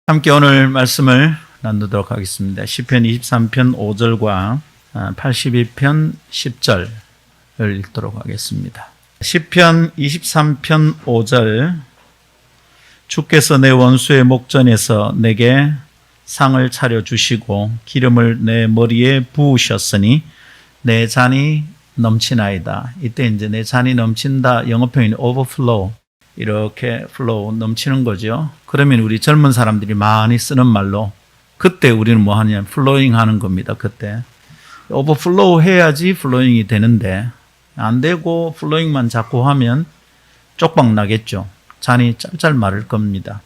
함께 오늘 말씀을 나누도록 하겠습니다. 시편 23편 5절과 82편 10절을 읽도록 하겠습니다. 시편 23편 5절 주께서 내 원수의 목전에서 내게 상을 차려주시고 기름을 내 머리에 부으셨으니 내 잔이 넘치나이다. 이때 이제 내 잔이 넘친다 영어 표현이 overflow, 이렇게 flow, 넘치는 거죠. 그러면 우리 젊은 사람들이 많이 쓰는 말로 그때 우리는 뭐 하냐면 flowing 하는 겁니다. 그때 overflow 해야지 flowing이 되는데 안 되고 flowing만 자꾸 하면 쪽박 나겠죠. 잔이 짤짤 마를 겁니다.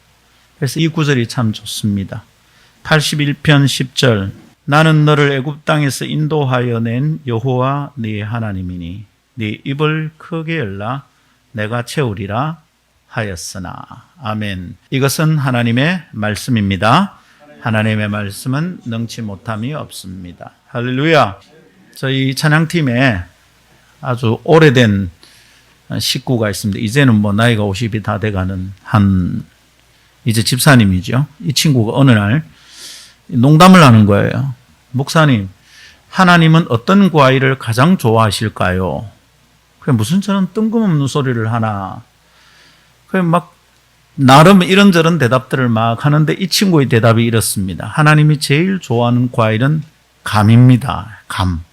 그래서 이 구절이 참 좋습니다. 81편 10절 나는 너를 애굽 땅에서 인도하여 낸 여호와 네 하나님이니 네 입을 크게 열라 내가 채우리라 하였으나. 아멘. 이것은 하나님의 말씀입니다. 하나님의 말씀은 능치 못함이 없습니다. 할렐루야. 저희 찬양팀에 아주 오래된 식구가 있습니다. 이제는 뭐 나이가 50이 다 돼가는 이제 집사님이죠. 이 친구가 어느 날 농담을 하는 거예요. 목사님, 하나님은 어떤 과일을 가장 좋아하실까요? 그래 무슨 저런 뜬금없는 소리를 하나. 그래 막 나름 이런저런 대답들을 막 하는데 이 친구의 대답이 이렇습니다. 하나님이 제일 좋아하는 과일은 감입니다. 감.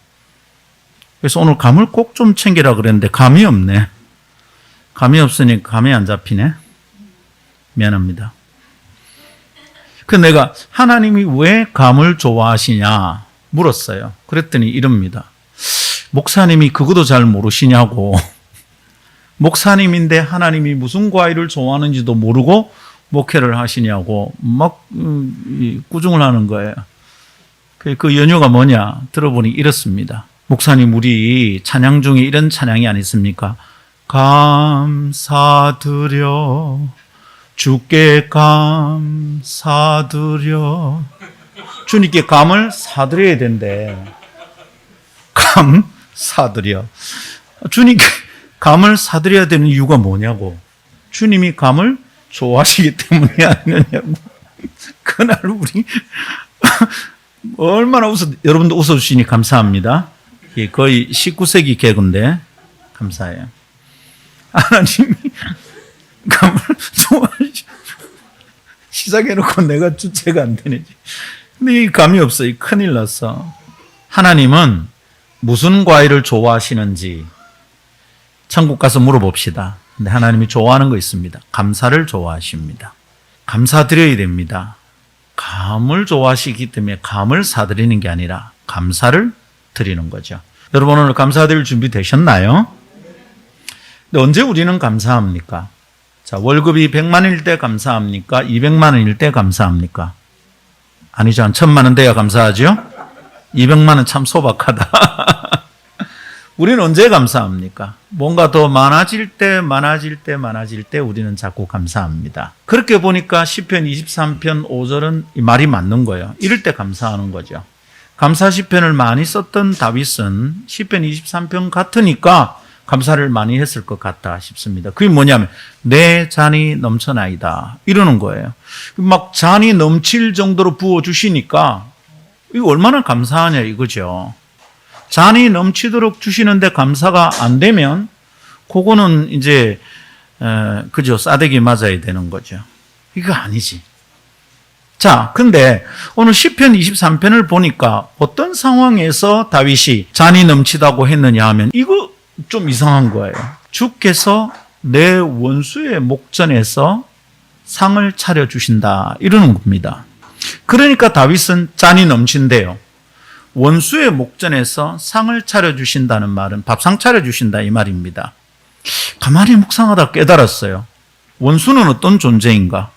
그래서 오늘 감을 꼭 좀 챙기라 그랬는데 감이 없네. 감이 없으니 감이 안 잡히네. 미안합니다. 그 내가 하나님이 왜 감을 좋아하시냐 물었어요. 그랬더니 이럽니다. 목사님이 그것도 잘 모르시냐고. 목사님인데 하나님이 무슨 과일을 좋아하는지도 모르고 목회를 하시냐고 막 꾸중을 하는 거예요. 그 연유가 뭐냐 들어보니 이렇습니다. 목사님, 우리 찬양 중에 이런 찬양이 아니습니까? 감사드려 주께 감사드려. 주님께 감을 사드려야 된대. 감 사드려. 주님께 감을 사드려야 되는 이유가 뭐냐고. 주님이 감을 좋아하시기 때문에 아니냐고. 그날 우리 얼마나 여러분도 웃어주시니 감사합니다. 거의 19세기 개그인데 감사해요. 하나님이 감을 좋아하시. 시작해놓고 내가 주체가 안 되네. 근데 이 감이 없어. 큰일 났어. 하나님은 무슨 과일을 좋아하시는지 천국 가서 물어봅시다. 근데 하나님이 좋아하는 거 있습니다. 감사를 좋아하십니다. 감사드려야 됩니다. 감을 좋아하시기 때문에 감을 사드리는 게 아니라 감사를 드리는 거죠. 여러분 오늘 감사드릴 준비 되셨나요? 근데 언제 우리는 감사합니까? 자, 월급이 100만 원일 때 감사합니까? 200만 원일 때 감사합니까? 아니죠. 한 1000만 원 돼야 감사하죠? 200만 원 참 소박하다. 우리는 언제 감사합니까? 뭔가 더 많아질 때 우리는 자꾸 감사합니다. 그렇게 보니까 시편 23편 5절은 이 말이 맞는 거예요. 이럴 때 감사하는 거죠. 감사 시편을 많이 썼던 다윗은 시편 23편 같으니까 감사를 많이 했을 것 같다 싶습니다. 그게 뭐냐면 내 잔이 넘쳐나이다 이러는 거예요. 막 잔이 넘칠 정도로 부어주시니까 이거 얼마나 감사하냐 이거죠. 잔이 넘치도록 주시는데 감사가 안 되면 그거는 이제 그죠, 싸대기 맞아야 되는 거죠. 이거 아니지. 자, 근데 오늘 시편 23편을 보니까 어떤 상황에서 다윗이 잔이 넘치다고 했느냐 하면 이거 좀 이상한 거예요. 주께서 내 원수의 목전에서 상을 차려주신다 이러는 겁니다. 그러니까 다윗은 잔이 넘친대요. 원수의 목전에서 상을 차려주신다는 말은 밥상 차려주신다 이 말입니다. 가만히 묵상하다 깨달았어요. 원수는 어떤 존재인가?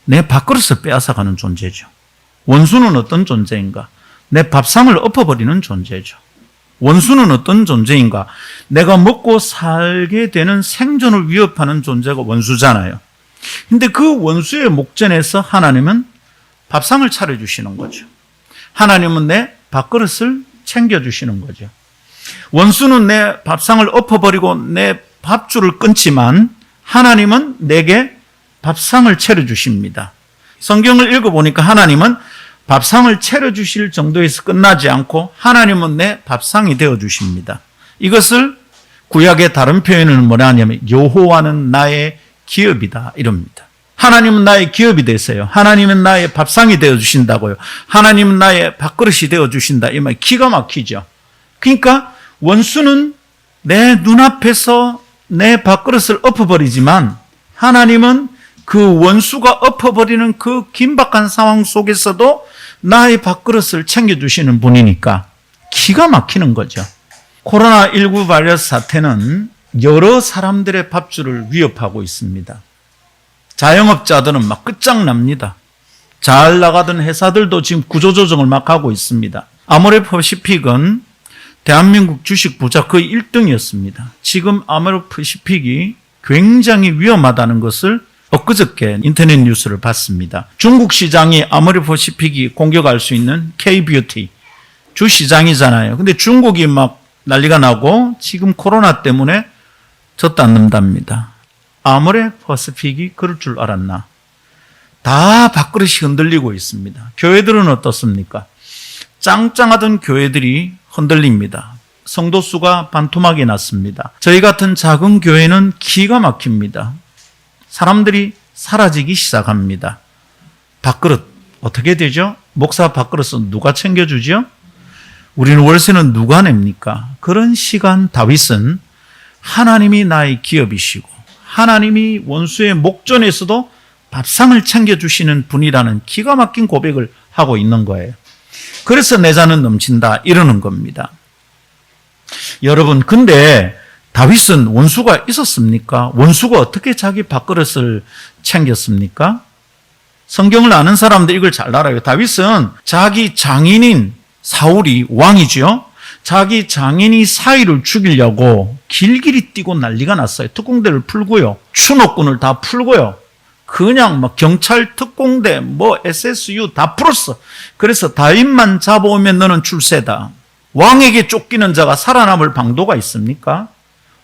내 밥그릇을 빼앗아가는 존재죠. 원수는 어떤 존재인가? 내 밥상을 엎어버리는 존재죠. 원수는 어떤 존재인가? 내가 먹고 살게 되는 생존을 위협하는 존재가 원수잖아요. 근데 그 원수의 목전에서 하나님은 밥상을 차려주시는 거죠. 하나님은 내 밥그릇을 챙겨주시는 거죠. 원수는 내 밥상을 엎어버리고 내 밥줄을 끊지만 하나님은 내게 밥상을 차려주십니다. 성경을 읽어보니까 하나님은 밥상을 차려주실 정도에서 끝나지 않고 하나님은 내 밥상이 되어주십니다. 이것을 구약의 다른 표현을 뭐라 하냐면 여호와는 나의 기업이다 이럽니다. 하나님은 나의 기업이 되세요. 하나님은 나의 밥상이 되어주신다고요. 하나님은 나의 밥그릇이 되어주신다. 이 말 기가 막히죠. 그러니까 원수는 내 눈앞에서 내 밥그릇을 엎어버리지만 하나님은 그 원수가 엎어버리는 그 긴박한 상황 속에서도 나의 밥그릇을 챙겨주시는 분이니까 기가 막히는 거죠. 코로나19 바이러스 사태는 여러 사람들의 밥줄을 위협하고 있습니다. 자영업자들은 막 끝장납니다. 잘 나가던 회사들도 지금 구조조정을 막 하고 있습니다. 아모레퍼시픽은 대한민국 주식 부자 거의 1등이었습니다. 지금 아모레퍼시픽이 굉장히 위험하다는 것을 엊그저께 인터넷 뉴스를 봤습니다. 중국 시장이 아모레퍼시픽이 공격할 수 있는 K-뷰티 주시장이잖아요. 근데 중국이 막 난리가 나고 지금 코로나 때문에 젖도 않는답니다. 아모레퍼시픽이 그럴 줄 알았나? 다 밥그릇이 흔들리고 있습니다. 교회들은 어떻습니까? 짱짱하던 교회들이 흔들립니다. 성도 수가 반토막이 났습니다. 저희 같은 작은 교회는 기가 막힙니다. 사람들이 사라지기 시작합니다. 밥그릇 어떻게 되죠? 목사 밥그릇은 누가 챙겨주죠? 우리는 월세는 누가 냅니까? 그런 시간 다윗은 하나님이 나의 기업이시고 하나님이 원수의 목전에서도 밥상을 챙겨주시는 분이라는 기가 막힌 고백을 하고 있는 거예요. 그래서 내 잔은 넘친다 이러는 겁니다. 여러분, 근데 다윗은 원수가 있었습니까? 원수가 어떻게 자기 밥그릇을 챙겼습니까? 성경을 아는 사람들 이걸 잘 알아요. 다윗은 자기 장인인 사울이 왕이죠. 자기 장인이 사위를 죽이려고 길길이 뛰고 난리가 났어요. 특공대를 풀고요. 추노꾼을 다 풀고요. 그냥 막 경찰 특공대 SSU 다 풀었어. 그래서 다윗만 잡아오면 너는 출세다. 왕에게 쫓기는 자가 살아남을 방도가 있습니까?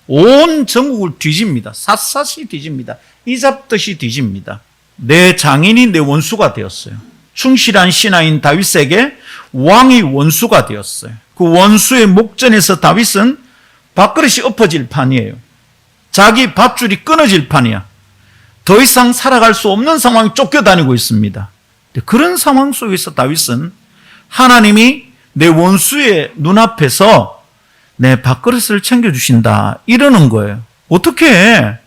온 전국을 뒤집니다. 샅샅이 뒤집니다. 이잡듯이 뒤집니다. 내 장인이 내 원수가 되었어요. 충실한 신하인 다윗에게 왕이 원수가 되었어요. 그 원수의 목전에서 다윗은 밥그릇이 엎어질 판이에요. 자기 밥줄이 끊어질 판이야. 더 이상 살아갈 수 없는 상황이 쫓겨다니고 있습니다. 그런 상황 속에서 다윗은 하나님이 내 원수의 눈앞에서 내 밥그릇을 챙겨주신다 이러는 거예요. 어떻게 해?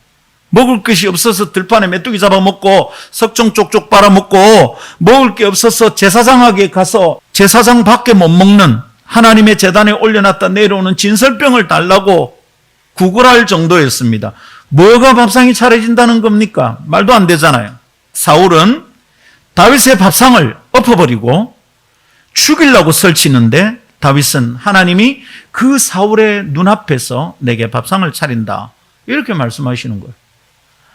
먹을 것이 없어서 들판에 메뚜기 잡아먹고 석정 쪽쪽 빨아먹고 먹을 게 없어서 제사장에게 가서 제사장 밖에 못 먹는 하나님의 제단에 올려놨다 내려오는 진설병을 달라고 구걸할 정도였습니다. 뭐가 밥상이 차려진다는 겁니까? 말도 안 되잖아요. 사울은 다윗의 밥상을 엎어버리고 죽이려고 설치는데 다윗은 하나님이 그 사울의 눈앞에서 내게 밥상을 차린다 이렇게 말씀하시는 거예요.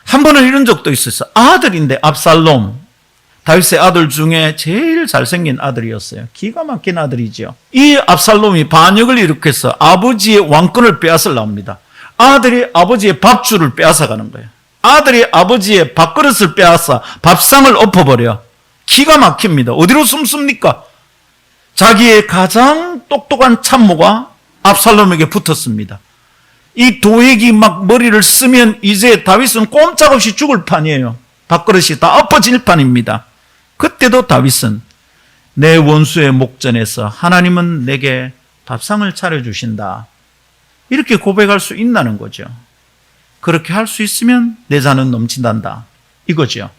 한 번은 이런 적도 있었어요. 아들인데 압살롬, 다윗의 아들 중에 제일 잘생긴 아들이었어요. 기가 막힌 아들이죠. 이 압살롬이 반역을 일으켜서 아버지의 왕권을 빼앗으려 합니다. 아들이 아버지의 밥줄을 빼앗아가는 거예요. 아들이 아버지의 밥그릇을 빼앗아 밥상을 엎어버려. 기가 막힙니다. 어디로 숨습니까? 자기의 가장 똑똑한 참모가 압살롬에게 붙었습니다. 이 도액이 막 머리를 쓰면 이제 다윗은 꼼짝없이 죽을 판이에요. 밥그릇이 다 엎어질 판입니다. 그때도 다윗은 내 원수의 목전에서 하나님은 내게 밥상을 차려주신다 이렇게 고백할 수 있다는 거죠. 그렇게 할 수 있으면 내 잔은 넘친단다 이거죠.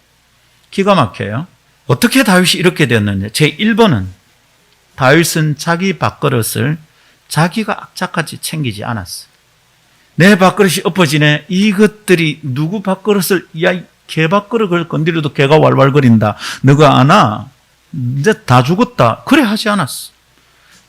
기가 막혀요. 어떻게 다윗이 이렇게 되었느냐. 제1번은 다윗은 자기 밥그릇을 자기가 악착같이 챙기지 않았어요. 내 밥그릇이 엎어지네. 이것들이 누구 밥그릇을 개 밥그릇을 건드려도 개가 왈왈거린다. 너가 아나? 이제 다 죽었다. 그래 하지 않았어.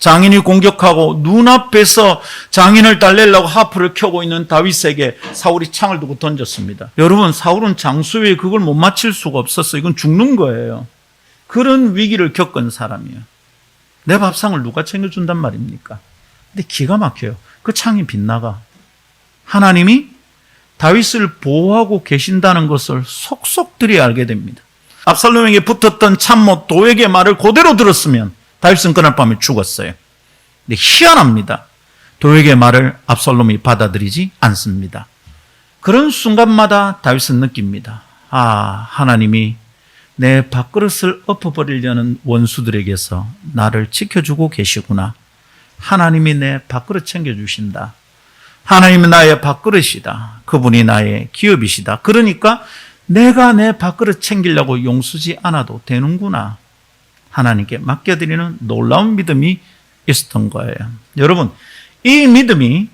장인이 공격하고 눈앞에서 장인을 달래려고 하프를 켜고 있는 다윗에게 사울이 창을 두고 던졌습니다. 여러분, 사울은 장수에 그걸 못 맞힐 수가 없었어요. 이건 죽는 거예요. 그런 위기를 겪은 사람이에요. 내 밥상을 누가 챙겨준단 말입니까? 근데 기가 막혀요. 그 창이 빗나가. 하나님이 다윗을 보호하고 계신다는 것을 속속들이 알게 됩니다. 압살롬에게 붙었던 참모 도액의 말을 그대로 들었으면 다윗은 그날 밤에 죽었어요. 근데 희한합니다. 도액의 말을 압살롬이 받아들이지 않습니다. 그런 순간마다 다윗은 느낍니다. 하나님이 내 밥그릇을 엎어버리려는 원수들에게서 나를 지켜주고 계시구나. 하나님이 내 밥그릇 챙겨주신다. 하나님은 나의 밥그릇이다. 그분이 나의 기업이시다. 그러니까 내가 내 밥그릇 챙기려고 용쓰지 않아도 되는구나. 하나님께 맡겨드리는 놀라운 믿음이 있었던 거예요. 여러분, 이 믿음이,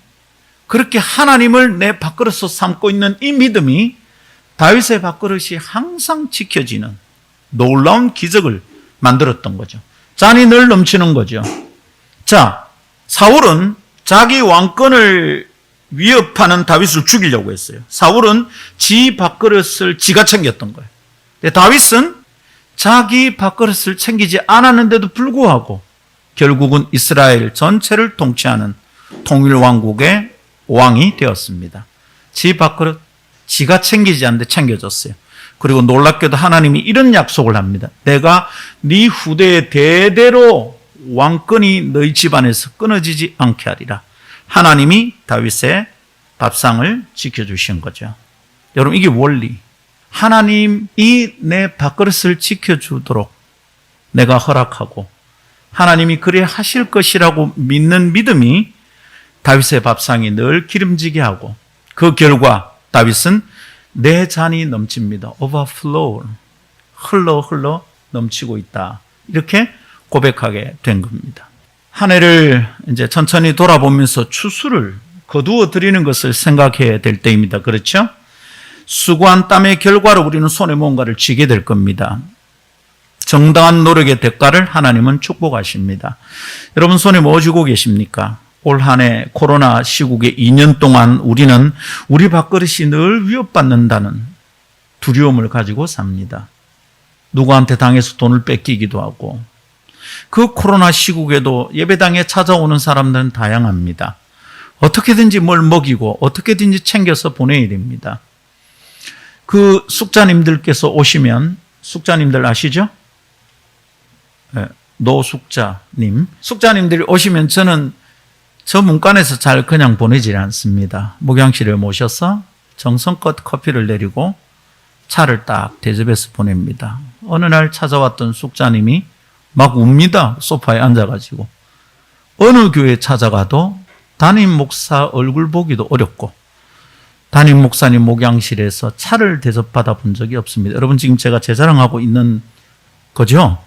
그렇게 하나님을 내 밥그릇으로 삼고 있는 이 믿음이 다윗의 밥그릇이 항상 지켜지는 놀라운 기적을 만들었던 거죠. 잔이 늘 넘치는 거죠. 자, 사울은 자기 왕권을 위협하는 다윗을 죽이려고 했어요. 사울은 지 밥그릇을 지가 챙겼던 거예요. 근데 다윗은 자기 밥그릇을 챙기지 않았는데도 불구하고 결국은 이스라엘 전체를 통치하는 통일왕국의 왕이 되었습니다. 지 밥그릇 지가 챙기지 않는데 챙겨줬어요. 그리고 놀랍게도 하나님이 이런 약속을 합니다. 내가 네 후대에 대대로 왕권이 너희 집안에서 끊어지지 않게 하리라. 하나님이 다윗의 밥상을 지켜주신 거죠. 여러분, 이게 원리. 하나님이 내 밥그릇을 지켜주도록 내가 허락하고 하나님이 그래 하실 것이라고 믿는 믿음이 다윗의 밥상이 늘 기름지게 하고, 그 결과 다윗은 내 잔이 넘칩니다. overflow. 흘러 넘치고 있다. 이렇게 고백하게 된 겁니다. 한 해를 이제 천천히 돌아보면서 추수를 거두어 드리는 것을 생각해야 될 때입니다. 그렇죠? 수고한 땀의 결과로 우리는 손에 뭔가를 쥐게 될 겁니다. 정당한 노력의 대가를 하나님은 축복하십니다. 여러분, 손에 뭐 쥐고 계십니까? 올 한 해 코로나 시국의 2년 동안 우리는 우리 밥그릇이 늘 위협받는다는 두려움을 가지고 삽니다. 누구한테 당해서 돈을 뺏기기도 하고, 그 코로나 시국에도 예배당에 찾아오는 사람들은 다양합니다. 어떻게든지 뭘 먹이고 어떻게든지 챙겨서 보내야 됩니다. 그 숙자님들께서 오시면, 숙자님들 아시죠? 네, 노숙자님. 숙자님들이 오시면 저는 저 문간에서 잘 그냥 보내질 않습니다. 목양실에 모셔서 정성껏 커피를 내리고 차를 딱 대접해서 보냅니다. 어느 날 찾아왔던 숙자님이 막 웁니다. 소파에 앉아가지고. 어느 교회 찾아가도 담임 목사 얼굴 보기도 어렵고, 담임 목사님 목양실에서 차를 대접받아 본 적이 없습니다. 여러분, 지금 제가 제 자랑하고 있는 거죠?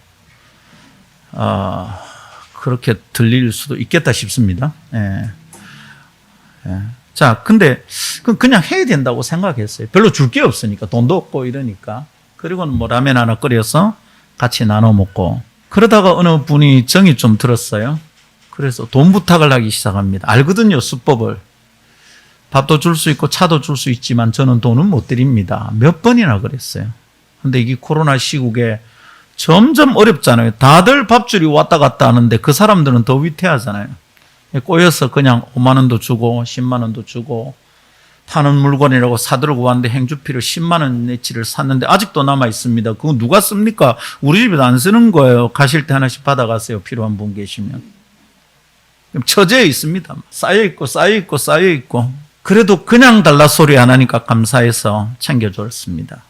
그렇게 들릴 수도 있겠다 싶습니다. 예. 자, 근데 그냥 해야 된다고 생각했어요. 별로 줄 게 없으니까, 돈도 없고 이러니까. 그리고는 뭐 라면 하나 끓여서 같이 나눠 먹고. 그러다가 어느 분이 정이 좀 들었어요. 그래서 돈 부탁을 하기 시작합니다. 알거든요, 수법을. 밥도 줄 수 있고 차도 줄 수 있지만 저는 돈은 못 드립니다. 몇 번이나 그랬어요. 근데 이게 코로나 시국에 점점 어렵잖아요. 다들 밥줄이 왔다 갔다 하는데 그 사람들은 더 위태하잖아요. 꼬여서 그냥 5만 원도 주고 10만 원도 주고, 타는 물건이라고 사들고 왔는데 행주피를 10만 원어치를 샀는데 아직도 남아 있습니다. 그거 누가 씁니까? 우리 집에도 안 쓰는 거예요. 가실 때 하나씩 받아가세요. 필요한 분 계시면. 처지에 있습니다. 쌓여있고. 그래도 그냥 달라 소리 안 하니까 감사해서 챙겨줬습니다.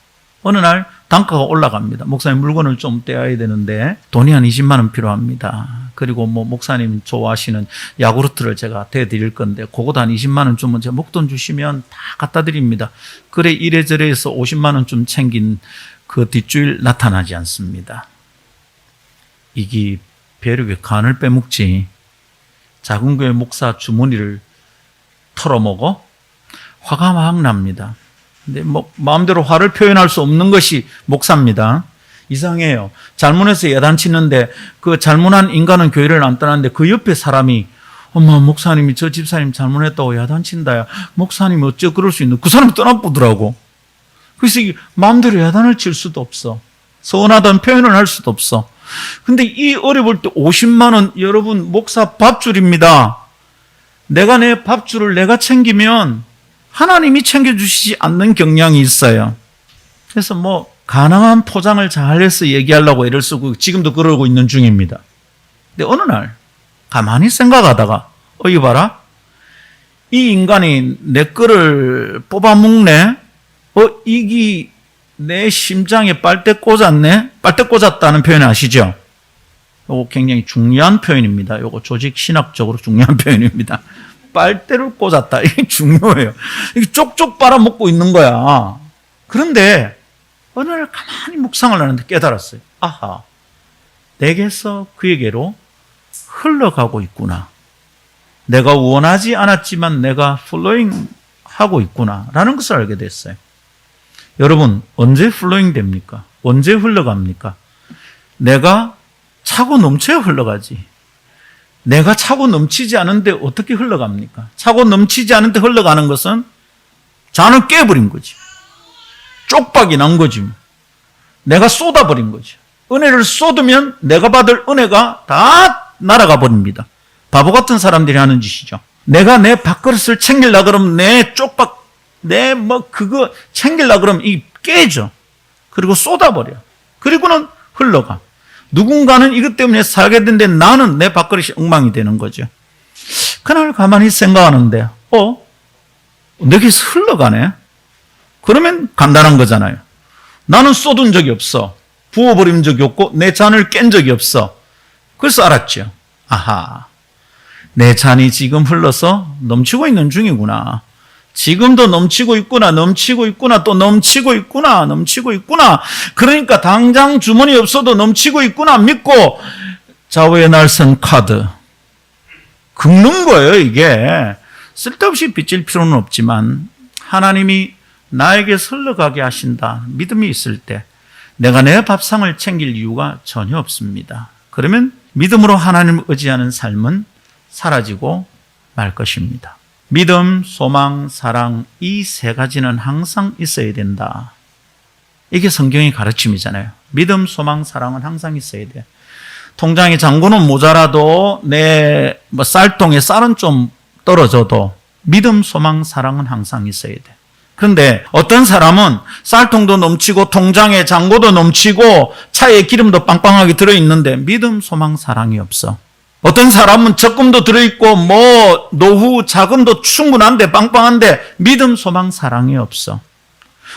어느 날 단가가 올라갑니다. 목사님, 물건을 좀 떼어야 되는데 돈이 한 20만 원 필요합니다. 그리고 뭐 목사님 좋아하시는 야구르트를 제가 대드릴 건데 그것도 한 20만 원 주면 제가 목돈 주시면 다 갖다 드립니다. 그래 이래저래 해서 50만 원 좀 챙긴 그 뒷주일 나타나지 않습니다. 이게 벼룩에 간을 빼먹지. 작은 교회 목사 주머니를 털어먹어? 화가 막 납니다. 근데 뭐 마음대로 화를 표현할 수 없는 것이 목사입니다. 이상해요. 잘못해서 야단치는데 그 잘못한 인간은 교회를 안 떠나는데 그 옆에 사람이 엄마, 목사님이 저 집사님 잘못했다고 야단친다야. 목사님이 어째 그럴 수 있는, 그 사람이 떠나보더라고. 그래서 마음대로 야단을 칠 수도 없어. 서운하다는 표현을 할 수도 없어. 근데 이 어려울 때 50만 원, 여러분, 목사 밥줄입니다. 내가 내 밥줄을 내가 챙기면 하나님이 챙겨주시지 않는 경향이 있어요. 그래서 뭐 가능한 포장을 잘해서 얘기하려고 애를 쓰고 지금도 그러고 있는 중입니다. 근데 어느 날 가만히 생각하다가 이거 봐라. 이 인간이 내 거를 뽑아먹네. 이게 내 심장에 빨대 꽂았네. 빨대 꽂았다는 표현 아시죠? 이거 굉장히 중요한 표현입니다. 이거 조직 신학적으로 중요한 표현입니다. 빨대를 꽂았다. 이게 중요해요. 이게 쪽쪽 빨아먹고 있는 거야. 그런데 어느 날 가만히 묵상을 하는데 깨달았어요. 아하, 내게서 그에게로 흘러가고 있구나. 내가 원하지 않았지만 내가 플로잉 하고 있구나 라는 것을 알게 됐어요. 여러분, 언제 플로잉 됩니까? 언제 흘러갑니까? 내가 차고 넘쳐야 흘러가지. 내가 차고 넘치지 않은데 어떻게 흘러갑니까? 차고 넘치지 않은데 흘러가는 것은 잔을 깨버린 거지. 쪽박이 난 거지. 내가 쏟아버린 거지. 은혜를 쏟으면 내가 받을 은혜가 다 날아가 버립니다. 바보 같은 사람들이 하는 짓이죠. 내가 내 밥그릇을 챙기려고 그러면 내 쪽박, 그거 챙기려고 그러면 이 깨져. 그리고 쏟아버려. 그리고는 흘러가. 누군가는 이것 때문에 살게 되는데 나는 내 밥그릇이 엉망이 되는 거죠. 그날 가만히 생각하는데, 내게서 흘러가네? 그러면 간단한 거잖아요. 나는 쏟은 적이 없어. 부어버린 적이 없고 내 잔을 깬 적이 없어. 그래서 알았죠. 아하, 내 잔이 지금 흘러서 넘치고 있는 중이구나. 지금도 넘치고 있구나, 넘치고 있구나, 또 넘치고 있구나, 넘치고 있구나. 그러니까 당장 주머니 없어도 넘치고 있구나 믿고 좌우에 날선 카드 긁는 거예요. 이게 쓸데없이 빚질 필요는 없지만 하나님이 나에게 흘러가게 하신다 믿음이 있을 때 내가 내 밥상을 챙길 이유가 전혀 없습니다. 그러면 믿음으로 하나님을 의지하는 삶은 사라지고 말 것입니다. 믿음, 소망, 사랑 이 세 가지는 항상 있어야 된다. 이게 성경의 가르침이잖아요. 믿음, 소망, 사랑은 항상 있어야 돼. 통장에 잔고는 모자라도 내 쌀통에 쌀은 좀 떨어져도 믿음, 소망, 사랑은 항상 있어야 돼. 그런데 어떤 사람은 쌀통도 넘치고 통장에 잔고도 넘치고 차에 기름도 빵빵하게 들어있는데 믿음, 소망, 사랑이 없어. 어떤 사람은 적금도 들어있고 노후 자금도 충분한데 빵빵한데 믿음, 소망, 사랑이 없어.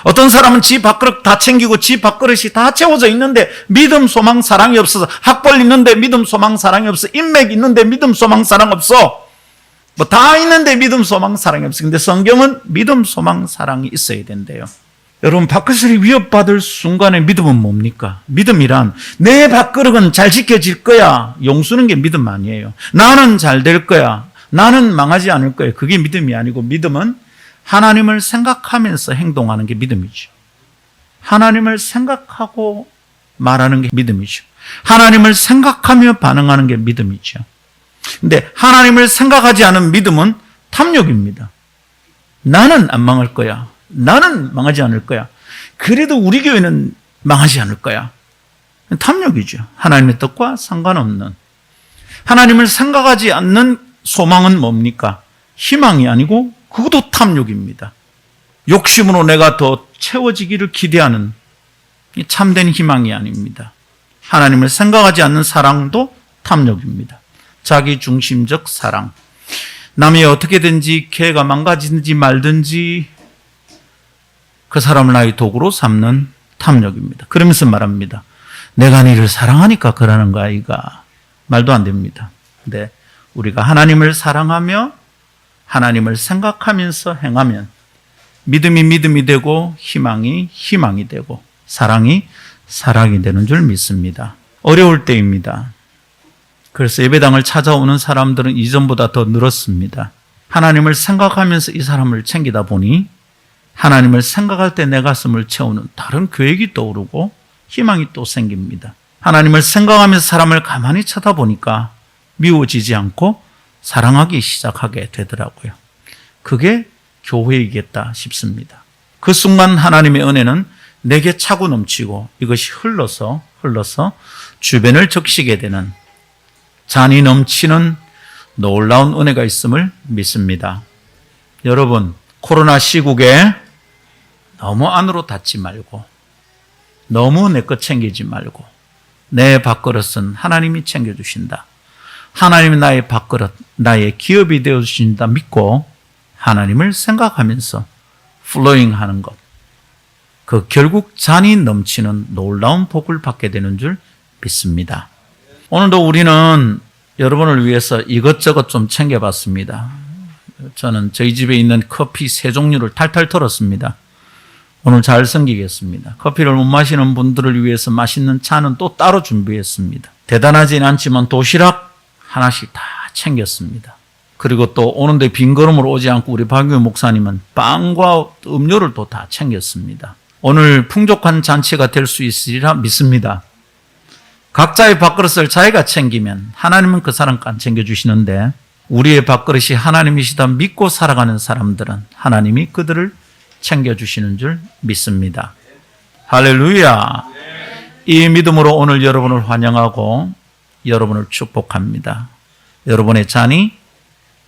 어떤 사람은 지 밥그릇 다 챙기고 지 밥그릇이 다 채워져 있는데 믿음, 소망, 사랑이 없어서 학벌 있는데 믿음, 소망, 사랑이 없어. 인맥 있는데 믿음, 소망, 사랑 없어. 다 있는데 믿음, 소망, 사랑이 없어. 근데 성경은 믿음, 소망, 사랑이 있어야 된대요. 여러분, 밥그릇이 위협받을 순간에 믿음은 뭡니까? 믿음이란 내 밥그릇은 잘 지켜질 거야. 용수는 게 믿음 아니에요. 나는 잘 될 거야. 나는 망하지 않을 거야. 그게 믿음이 아니고 믿음은 하나님을 생각하면서 행동하는 게 믿음이죠. 하나님을 생각하고 말하는 게 믿음이죠. 하나님을 생각하며 반응하는 게 믿음이죠. 근데 하나님을 생각하지 않은 믿음은 탐욕입니다. 나는 안 망할 거야. 나는 망하지 않을 거야. 그래도 우리 교회는 망하지 않을 거야. 탐욕이죠. 하나님의 뜻과 상관없는. 하나님을 생각하지 않는 소망은 뭡니까? 희망이 아니고 그것도 탐욕입니다. 욕심으로 내가 더 채워지기를 기대하는 참된 희망이 아닙니다. 하나님을 생각하지 않는 사랑도 탐욕입니다. 자기 중심적 사랑. 남이 어떻게든지 걔가 망가지든지 말든지 그 사람을 나의 도구로 삼는 탐욕입니다. 그러면서 말합니다. 내가 너를 사랑하니까 그러는 거야, 이가. 말도 안 됩니다. 근데 우리가 하나님을 사랑하며 하나님을 생각하면서 행하면 믿음이 믿음이 되고 희망이 희망이 되고 사랑이 사랑이 되는 줄 믿습니다. 어려울 때입니다. 그래서 예배당을 찾아오는 사람들은 이전보다 더 늘었습니다. 하나님을 생각하면서 이 사람을 챙기다 보니 하나님을 생각할 때 내 가슴을 채우는 다른 계획이 떠오르고 희망이 또 생깁니다. 하나님을 생각하면서 사람을 가만히 쳐다보니까 미워지지 않고 사랑하기 시작하게 되더라고요. 그게 교회이겠다 싶습니다. 그 순간 하나님의 은혜는 내게 차고 넘치고 이것이 흘러서 주변을 적시게 되는 잔이 넘치는 놀라운 은혜가 있음을 믿습니다. 여러분, 코로나 시국에 너무 안으로 닫지 말고 너무 내 것 챙기지 말고 내 밥그릇은 하나님이 챙겨주신다. 하나님이 나의 밥그릇, 나의 기업이 되어주신다 믿고 하나님을 생각하면서 플로잉 하는 것. 그 결국 잔이 넘치는 놀라운 복을 받게 되는 줄 믿습니다. 오늘도 우리는 여러분을 위해서 이것저것 좀 챙겨봤습니다. 저는 저희 집에 있는 커피 3종류를 탈탈 털었습니다. 오늘 잘 섬기겠습니다. 커피를 못 마시는 분들을 위해서 맛있는 차는 또 따로 준비했습니다. 대단하진 않지만 도시락 하나씩 다 챙겼습니다. 그리고 또 오는데 빈 걸음으로 오지 않고 우리 박유 목사님은 빵과 음료를 또 다 챙겼습니다. 오늘 풍족한 잔치가 될 수 있으리라 믿습니다. 각자의 밥그릇을 자기가 챙기면 하나님은 그 사람과 안 챙겨주시는데 우리의 밥그릇이 하나님이시다 믿고 살아가는 사람들은 하나님이 그들을 챙겨주시는 줄 믿습니다. 할렐루야. 이 믿음으로 오늘 여러분을 환영하고 여러분을 축복합니다. 여러분의 잔이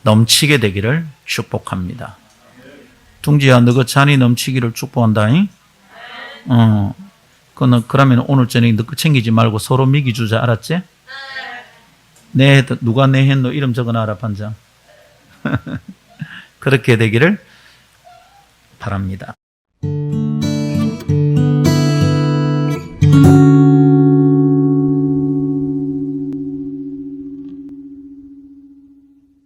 넘치게 되기를 축복합니다. 둥지야, 너가 잔이 넘치기를 축복한다잉? 그러면 오늘 저녁에 너 거 챙기지 말고 서로 미기 주자, 알았지? 네. 누가 네 했노? 이름 적어놔라, 반장. 그렇게 되기를 바랍니다.